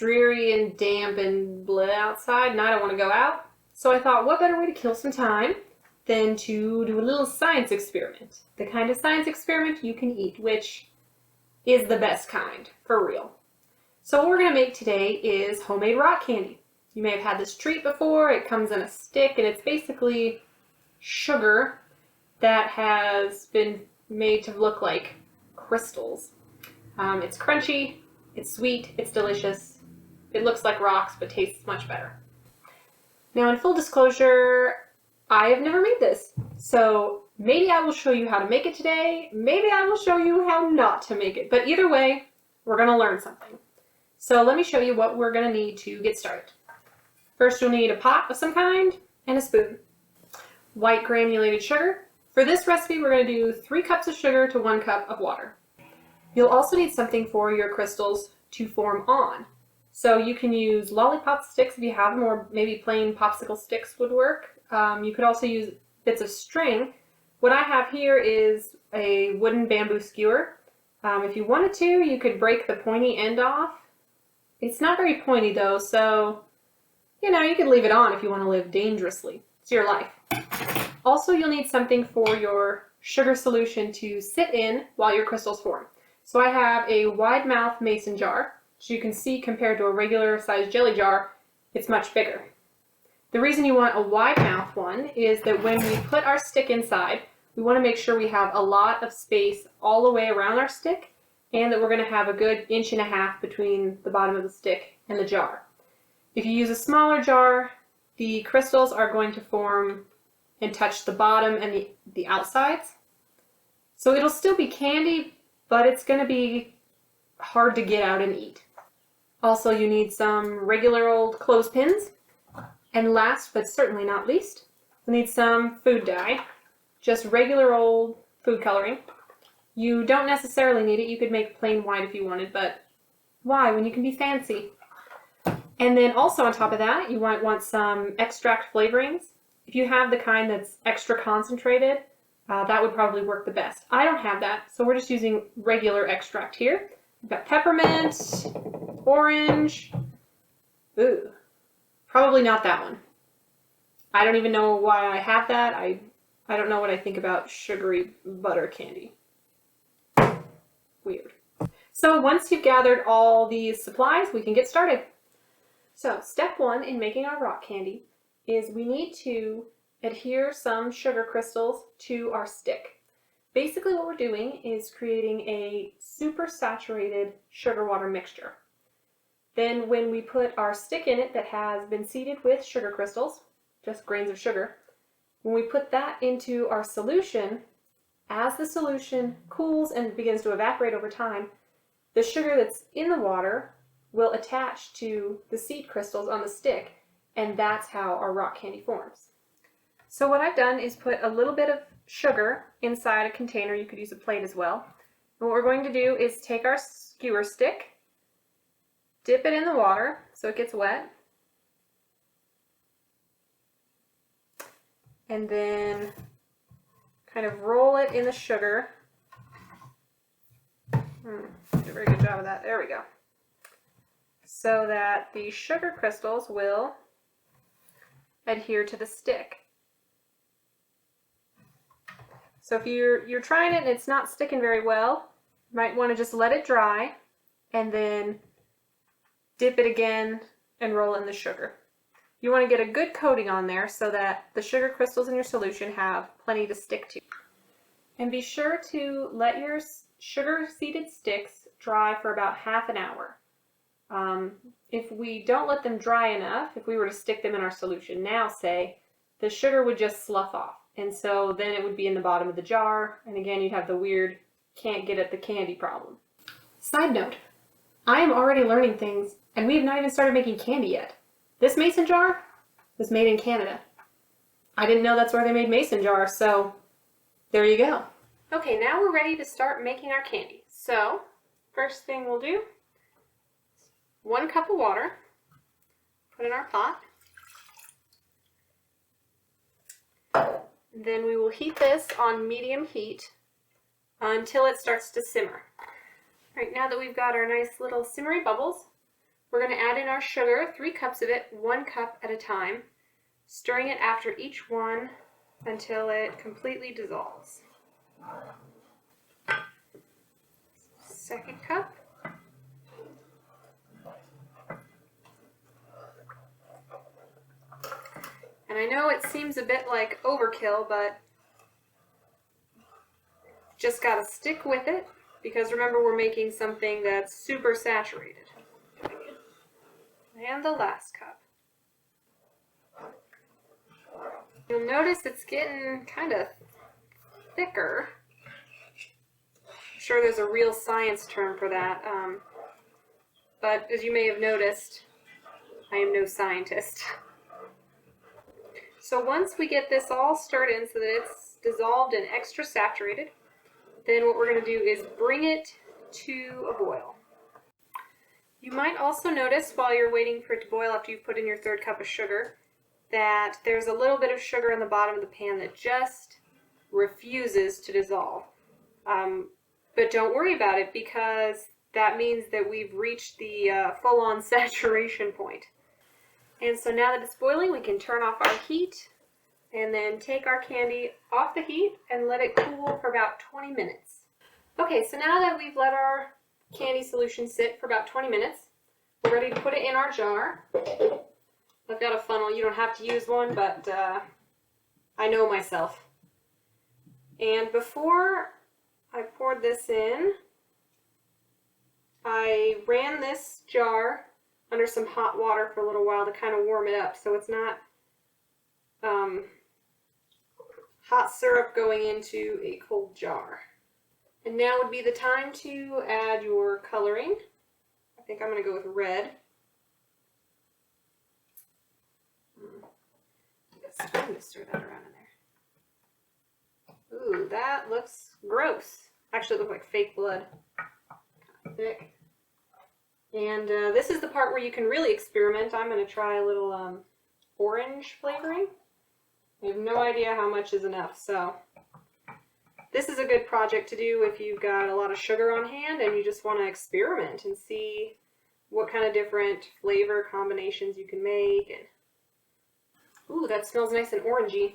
dreary and damp and blah outside and I don't want to go out. So I thought, what better way to kill some time than to do a little science experiment. The kind of science experiment you can eat, which is the best kind, for real. So what we're going to make today is homemade rock candy. You may have had this treat before. It comes in a stick and it's basically sugar that has been made to look like crystals. It's crunchy, it's sweet, it's delicious. It looks like rocks but tastes much better. Now in full disclosure, I have never made this. So maybe I will show you how to make it today. Maybe I will show you how not to make it. But either way, we're going to learn something. So let me show you what we're going to need to get started. First, you'll need a pot of some kind and a spoon. White granulated sugar. For this recipe, we're going to do 3 cups of sugar to 1 cup of water. You'll also need something for your crystals to form on. So you can use lollipop sticks if you have them, or maybe plain popsicle sticks would work. You could also use bits of string. What I have here is a wooden bamboo skewer. If you wanted to, you could break the pointy end off. It's not very pointy though, so you could leave it on if you want to live dangerously. It's your life. Also, you'll need something for your sugar solution to sit in while your crystals form. So I have a wide mouth mason jar. So you can see compared to a regular sized jelly jar, it's much bigger. The reason you want a wide mouth one is that when we put our stick inside, we want to make sure we have a lot of space all the way around our stick, and that we're going to have a good 1.5 inches between the bottom of the stick and the jar. If you use a smaller jar, the crystals are going to form and touch the bottom and the outsides. So it'll still be candy, but it's going to be hard to get out and eat. Also, you need some regular old clothespins. And last, but certainly not least, you'll need some food dye. Just regular old food coloring. You don't necessarily need it. You could make plain white if you wanted, but why when you can be fancy? And then also on top of that, you might want some extract flavorings. If you have the kind that's extra concentrated, that would probably work the best. I don't have that, so we're just using regular extract here. We've got peppermint, orange, ooh, probably not that one. I don't even know why I have that. I don't know what I think about sugary butter candy. Weird. So once you've gathered all these supplies, we can get started. So step 1 in making our rock candy is we need to adhere some sugar crystals to our stick. Basically what we're doing is creating a super saturated sugar water mixture. Then when we put our stick in it that has been seeded with sugar crystals, just grains of sugar, when we put that into our solution, as the solution cools and begins to evaporate over time, the sugar that's in the water will attach to the seed crystals on the stick, and that's how our rock candy forms. So what I've done is put a little bit of sugar inside a container. You could use a plate as well. And what we're going to do is take our skewer stick, dip it in the water so it gets wet, and then kind of roll it in the sugar. Did a very good job of that. There we go. So that the sugar crystals will adhere to the stick. So if you're trying it and it's not sticking very well, you might want to just let it dry and then dip it again and roll in the sugar. You want to get a good coating on there so that the sugar crystals in your solution have plenty to stick to. And be sure to let your sugar seeded sticks dry for about half an hour. If we don't let them dry enough, if we were to stick them in our solution now, say, the sugar would just slough off. And so then it would be in the bottom of the jar, and again you'd have the weird can't get at the candy problem. Side note, I am already learning things, and we have not even started making candy yet. This mason jar was made in Canada. I didn't know that's where they made mason jars, so there you go. Okay, now we're ready to start making our candy. So, first thing we'll do, 1 cup of water, put in our pot. Then we will heat this on medium heat until it starts to simmer. Right now that we've got our nice little simmery bubbles, We're going to add in our sugar, 3 cups of it, 1 cup at a time, stirring it after each one until it completely dissolves. Second cup. And I know it seems a bit like overkill, but just gotta stick with it, because remember, we're making something that's super saturated. And the last cup. You'll notice it's getting kind of thicker. I'm sure there's a real science term for that, but as you may have noticed, I am no scientist. So once we get this all stirred in so that it's dissolved and extra saturated, then what we're going to do is bring it to a boil. You might also notice while you're waiting for it to boil after you've put in your 3rd cup of sugar that there's a little bit of sugar in the bottom of the pan that just refuses to dissolve. But don't worry about it, because that means that we've reached the full-on saturation point. And so now that it's boiling, we can turn off our heat and then take our candy off the heat and let it cool for about 20 minutes. Okay, so now that we've let our candy solution sit for about 20 minutes, we're ready to put it in our jar. I've got a funnel. You don't have to use one, but I know myself. And before I poured this in, I ran this jar under some hot water for a little while to kind of warm it up, so it's not hot syrup going into a cold jar. And now would be the time to add your coloring. I think I'm going to go with red. I'm going to stir that around in there. Ooh, that looks gross. Actually, it looks like fake blood. Kind of thick. And this is the part where you can really experiment. I'm going to try a little orange flavoring. I have no idea how much is enough, so this is a good project to do if you've got a lot of sugar on hand and you just want to experiment and see what kind of different flavor combinations you can make. And ooh, that smells nice and orangey.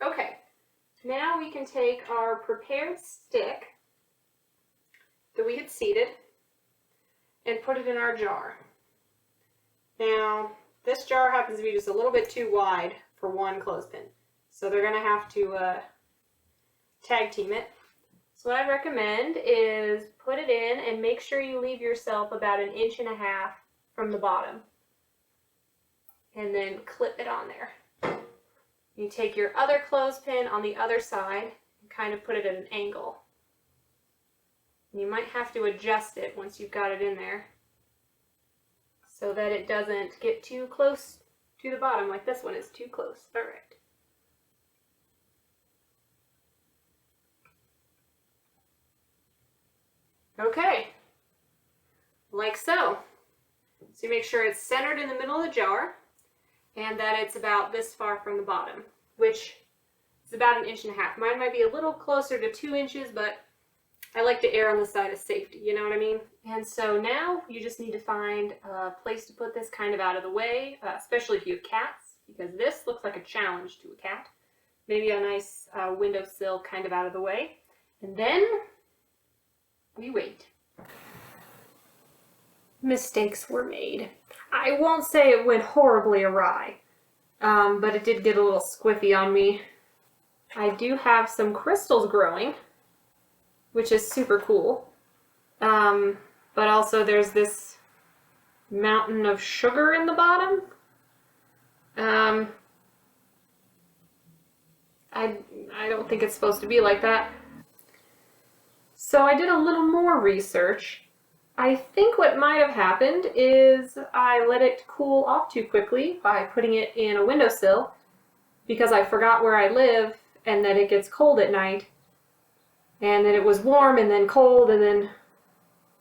Okay, now we can take our prepared stick that we had seeded and put it in our jar. Now, this jar happens to be just a little bit too wide for one clothespin, so they're going to have to tag team it. So what I recommend is put it in and make sure you leave yourself about 1.5 inches from the bottom, and then clip it on there. You take your other clothespin on the other side and kind of put it at an angle. You might have to adjust it once you've got it in there so that it doesn't get too close to the bottom like this one is too close. All right. Okay, like so. So you make sure it's centered in the middle of the jar and that it's about this far from the bottom, which is about 1.5 inches. Mine might be a little closer to 2 inches, but I like to err on the side of safety, you know what I mean? And so now you just need to find a place to put this kind of out of the way, especially if you have cats, because this looks like a challenge to a cat. Maybe a nice windowsill kind of out of the way. And then we wait. Mistakes were made. I won't say it went horribly awry, but it did get a little squiffy on me. I do have some crystals growing, which is super cool. But also there's this mountain of sugar in the bottom. I don't think it's supposed to be like that. So I did a little more research. I think what might have happened is I let it cool off too quickly by putting it in a windowsill because I forgot where I live and that it gets cold at night. And then it was warm and then cold and then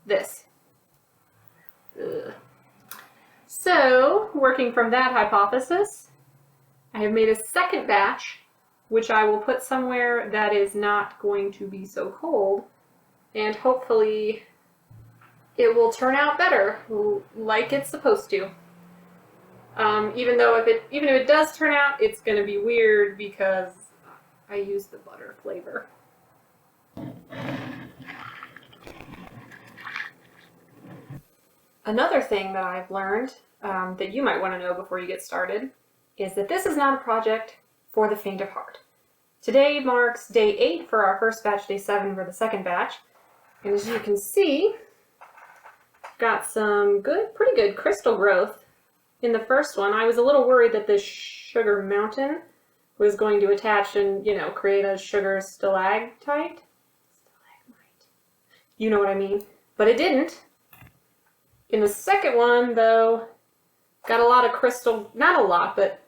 this. Ugh. So, working from that hypothesis, I have made a second batch, which I will put somewhere that is not going to be so cold, and hopefully it will turn out better, like it's supposed to. Even if it does turn out, it's going to be weird because I use the butter flavor. Another thing that I've learned that you might want to know before you get started is that this is not a project for the faint of heart. Today marks day 8 for our first batch, day 7 for the second batch. And as you can see, got some pretty good crystal growth in the first one. I was a little worried that this sugar mountain was going to attach and, create a sugar stalactite. You know what I mean? But it didn't. In the second one, though, got a lot of crystal, not a lot, but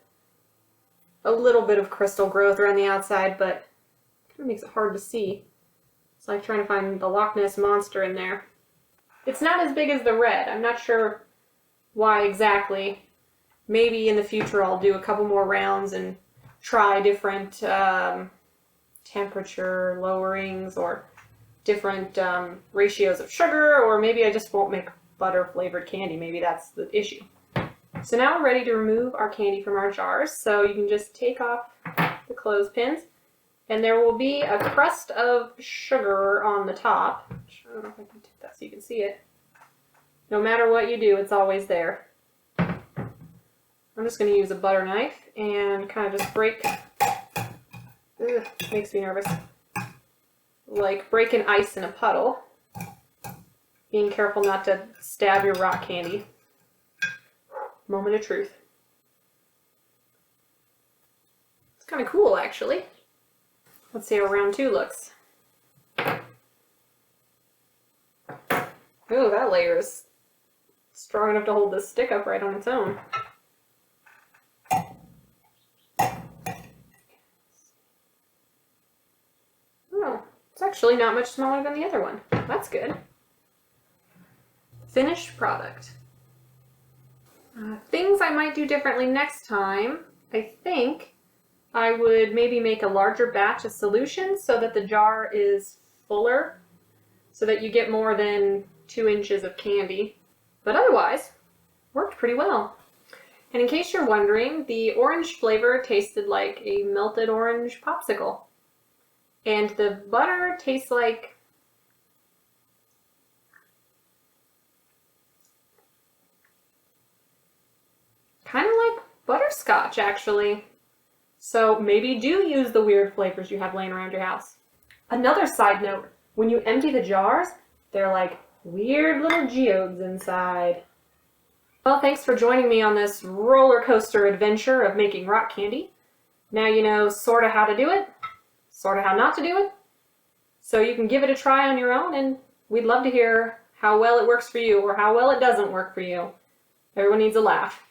a little bit of crystal growth around the outside, but it kind of makes it hard to see. It's like trying to find the Loch Ness Monster in there. It's not as big as the red. I'm not sure why exactly. Maybe in the future I'll do a couple more rounds and try different temperature lowerings or different ratios of sugar, or maybe I just won't make butter flavored candy. Maybe that's the issue. So now we're ready to remove our candy from our jars. So you can just take off the clothespins, and there will be a crust of sugar on the top. I don't know if I can tip that so you can see it. No matter what you do, it's always there. I'm just going to use a butter knife and kind of just break. Ugh, makes me nervous. Like breaking ice in a puddle. Being careful not to stab your rock candy. Moment of truth. It's kind of cool, actually. Let's see how round 2 looks. Ooh, that layer is strong enough to hold this stick upright on its own. Oh, it's actually not much smaller than the other one. That's good. Finished product. Things I might do differently next time. I think I would maybe make a larger batch of solution so that the jar is fuller, so that you get more than 2 inches of candy. But otherwise, worked pretty well. And in case you're wondering, the orange flavor tasted like a melted orange popsicle. And the butter tastes like kind of like butterscotch, actually. So maybe do use the weird flavors you have laying around your house. Another side note, when you empty the jars, they're like weird little geodes inside. Well, thanks for joining me on this roller coaster adventure of making rock candy. Now you know sort of how to do it, sort of how not to do it. So you can give it a try on your own, and we'd love to hear how well it works for you or how well it doesn't work for you. Everyone needs a laugh.